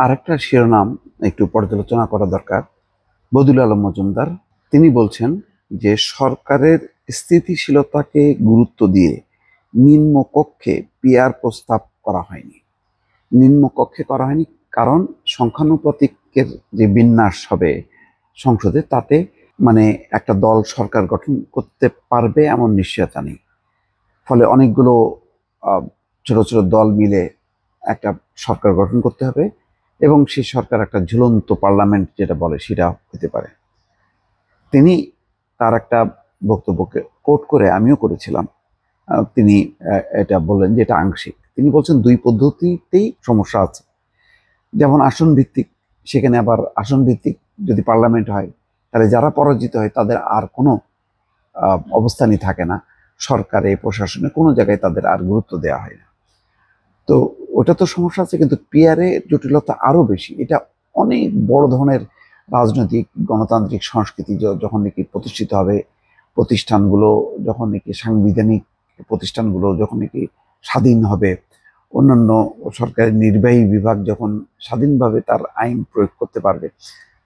আরেকটা শিরোনাম একটু পর্যালোচনা করা দরকার। বদিউল আলম মজুমদার তিনি বলছেন যে সরকারের স্থিতিশীলতাকে গুরুত্ব দিয়ে নিম্নকক্ষে পিআর প্রস্তাব করা হয়নি। নিম্নকক্ষে করা হয়নি কারণ সংখ্যানুপাতিকের যে বিন্যাস হবে সংসদে, তাতে মানে একটা দল সরকার গঠন করতে পারবে এমন নিশ্চয়তা নেই। ফলে অনেকগুলো ছোট ছোট দল মিলে একটা সরকার গঠন করতে হবে এবং সেই সরকার একটা ঝুলন্ত পার্লামেন্ট যেটা বলে সেটা হতে পারে। তিনি তার একটা বক্তব্যকে কোট করে আমিও করেছিলাম। তিনি এটা বললেন যে এটা আংশিক। তিনি বলছেন দুই পদ্ধতিতেই সমস্যা আছে। যেমন আসন ভিত্তিক, সেখানে আবার আসন ভিত্তিক যদি পার্লামেন্ট হয় তাহলে যারা পরাজিত হয় তাদের আর কোনো অবস্থানই থাকে না, সরকারে প্রশাসনে কোনো জায়গায় তাদের আর গুরুত্ব দেওয়া হয় না। তো ওটা তো সমস্যা আছে, কিন্তু পিআরে জটিলতা আরো বেশি। এটা অনেক বড় ধরনের রাজনৈতিক গণতান্ত্রিক সংস্কৃতি যখন নাকি প্রতিষ্ঠিত হবে, প্রতিষ্ঠানগুলো যখন নাকি সাংবিধানিক প্রতিষ্ঠানগুলো যখন নাকি স্বাধীন হবে, অন্যান্য সরকারের নির্বাহী বিভাগ যখন স্বাধীনভাবে তার আইন প্রয়োগ করতে পারবে,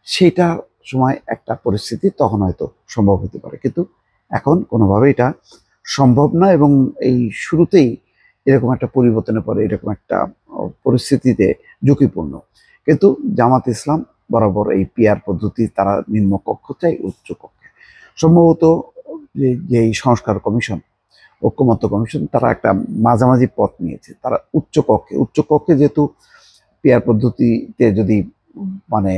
সেটা সময় একটা পরিস্থিতি তখন হয়তো সম্ভব হতে পারে। কিন্তু এখন কোনোভাবে এটা সম্ভব না এবং এই শুরুতেই এরকম একটা পরিবর্তনের পরে এরকম একটা পরিস্থিতিতে ঝুঁকিপূর্ণ। কিন্তু জামাত ইসলাম বরাবর এই পিআর পদ্ধতি, তারা নিম্নকক্ষ চাই উচ্চ কক্ষে। সম্ভবত যে এই সংস্কার কমিশন, ঐক্যমত্য কমিশন, তারা একটা মাঝামাঝি পথ নিয়েছে। তারা উচ্চ কক্ষে যেহেতু পিআর পদ্ধতিতে যদি মানে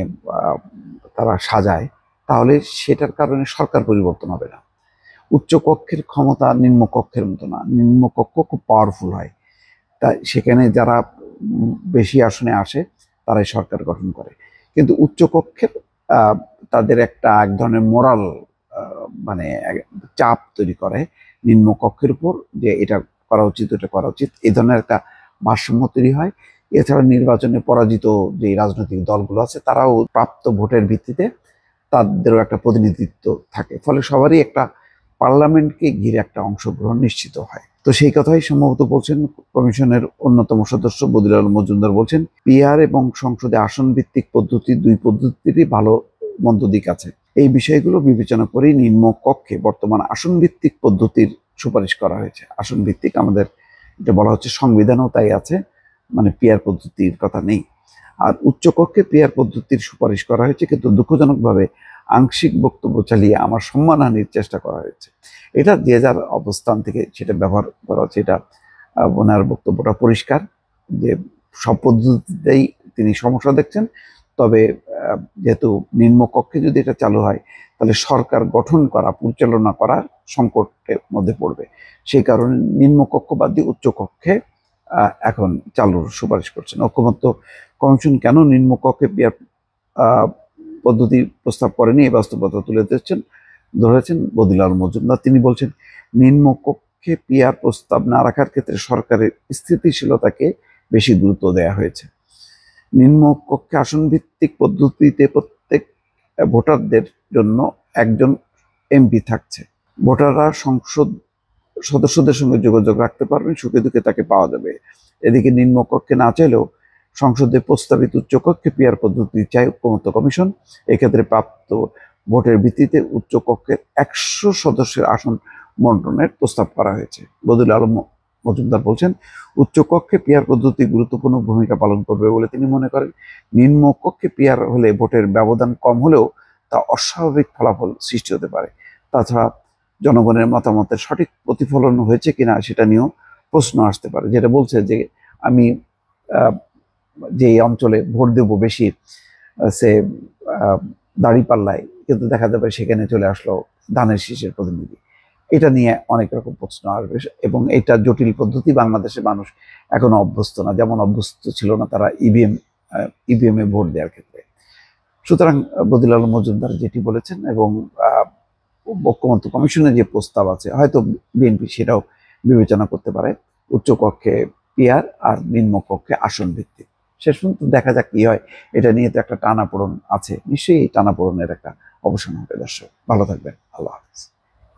তারা সাজায়, তাহলে সেটার কারণে সরকার পরিবর্তন হবে না। উচ্চ কক্ষের ক্ষমতা নিম্নকক্ষের মতো না, নিম্নকক্ষ খুব পাওয়ারফুল হয়। তাই সেখানে যারা বেশি আসনে আসে তারাই সরকার গঠন করে। কিন্তু উচ্চ কক্ষের তাদের একটা এক ধরনের মোরাল মানে চাপ তৈরি করে নিম্নকক্ষের উপর, যে এটা করা উচিত, ওটা করা উচিত, এই ধরনের একটা ভারসাম্য তৈরি হয়। এছাড়া নির্বাচনে পরাজিত যে রাজনৈতিক দলগুলো আছে তারাও প্রাপ্ত ভোটের ভিত্তিতে তাদেরও একটা প্রতিনিধিত্ব থাকে, ফলে সবারই একটা পার্লামেন্টকে ঘিরে একটা অংশগ্রহণ নিশ্চিত হয়। তো সেই কথাই সম্ভবত বলছেন কমিশনের অন্যতম সদস্য বদিউল আলম মজুমদার। বলছেন পিআর এবং সংসদে আসন ভিত্তিক পদ্ধতি, দুই পদ্ধতিরই ভালো মন্দ দিক আছে। এই বিষয়গুলো বিবেচনা করেই নিম্নকক্ষে বর্তমান আসন ভিত্তিক পদ্ধতির সুপারিশ করা হয়েছে। আসন ভিত্তিক আমাদের এটা বলা হচ্ছে, সংবিধানেও তাই আছে, মানে পিআর পদ্ধতির কথা নেই। আর উচ্চকক্ষে পিআর পদ্ধতির সুপারিশ করা হয়েছে, কিন্তু দুঃখজনকভাবে আংশিক বক্তব্য চালিয়ে আমার সম্মানহানির চেষ্টা করা হয়েছে। এটা যে যার অবস্থান থেকে সেটা ব্যবহার করা হচ্ছে। এটা ওনার বক্তব্যটা পরিষ্কার যে সব পদ্ধতিতেই তিনি সমস্যা দেখছেন, তবে যেহেতু নিম্নকক্ষে যদি এটা চালু হয় তাহলে সরকার গঠন করা, পরিচালনা করা সংকটের মধ্যে পড়বে। সেই কারণে নিম্নকক্ষ বাদ দিয়ে উচ্চকক্ষে এখন চালুর সুপারিশ করছেন। ঐক্যমত্য কমিশন কেন নিম্নকক্ষে পিআর পদ্ধতি প্রস্তাব করেনি এই বাস্তবতা তুলে ধরেছেন বদিউল আলম মজুমদার। তিনি বলছেন নিম্নকক্ষে পিআর প্রস্তাব না রাখার ক্ষেত্রে সরকারের স্থিতিশীলতাকে বেশি গুরুত্ব দেওয়া হয়েছে। নিম্নকক্ষে আসন ভিত্তিক পদ্ধতিতে প্রত্যেক ভোটারদের জন্য একজন এমপি থাকছে। ভোটাররা সংসদ সদস্যদের সঙ্গে যোগাযোগ রাখতে পারবেন, সুখে দুঃখে তাকে পাওয়া যাবে। এদিকে নিম্নকক্ষে না চাইলেও সংসদে প্রস্তাবিত উচ্চকক্ষে পিআর পদ্ধতি চাই ঐক্যমত্য কমিশন। এক্ষেত্রে প্রাপ্ত ভোটের ভিত্তিতে উচ্চকক্ষের 100 সদস্যের আসন বন্টনের প্রস্তাব করা হয়েছে। বদিউল আলম মজুমদার বলছেন উচ্চকক্ষে পিআর পদ্ধতি গুরুত্বপূর্ণ ভূমিকা পালন করবে বলে তিনি মনে করেন। নিম্নকক্ষে পিআর হলে ভোটের ব্যবধান কম হলেও তা অস্বাভাবিক ফলাফল সৃষ্টি হতে পারে। তাছাড়া জনগণের মতামতের সঠিক প্রতিফলন হয়েছে কিনা সেটা নিয়েও প্রশ্ন আসতে পারে। যেটা বলছে যে আমি যে অঞ্চলে ভোট দেব বেশি, সে দাঁড়িপাল্লায়, কিন্তু দেখা যাবে সেখানে চলে আসলো ধানের শীষের প্রতিনিধি। এটা নিয়ে অনেক রকম প্রশ্ন আসবে এবং এটা জটিল পদ্ধতি বাংলাদেশে মানুষ এখনো অভ্যস্ত না, যেমন অভ্যস্ত ছিল না তারা ইভিএম এ ভোট দেওয়ার ক্ষেত্রে। সুতরাং বদিউল আলম মজুমদার যেটি বলেছেন এবং ঐক্যমত্য কমিশনের যে প্রস্তাব আছে, হয়তো বিএনপি সেটাও বিবেচনা করতে পারে, উচ্চকক্ষে পিআর আর নিম্নকক্ষে আসন ভিত্তিক। শেষ পর্যন্ত দেখা যাক কি হয়। এটা নিয়ে তো একটা টানাপোড়েন আছে, নিশ্চয়ই এই টানাপোড়েনের একটা অবসান হবে। দর্শক ভালো থাকবেন, আল্লাহ হাফেজ।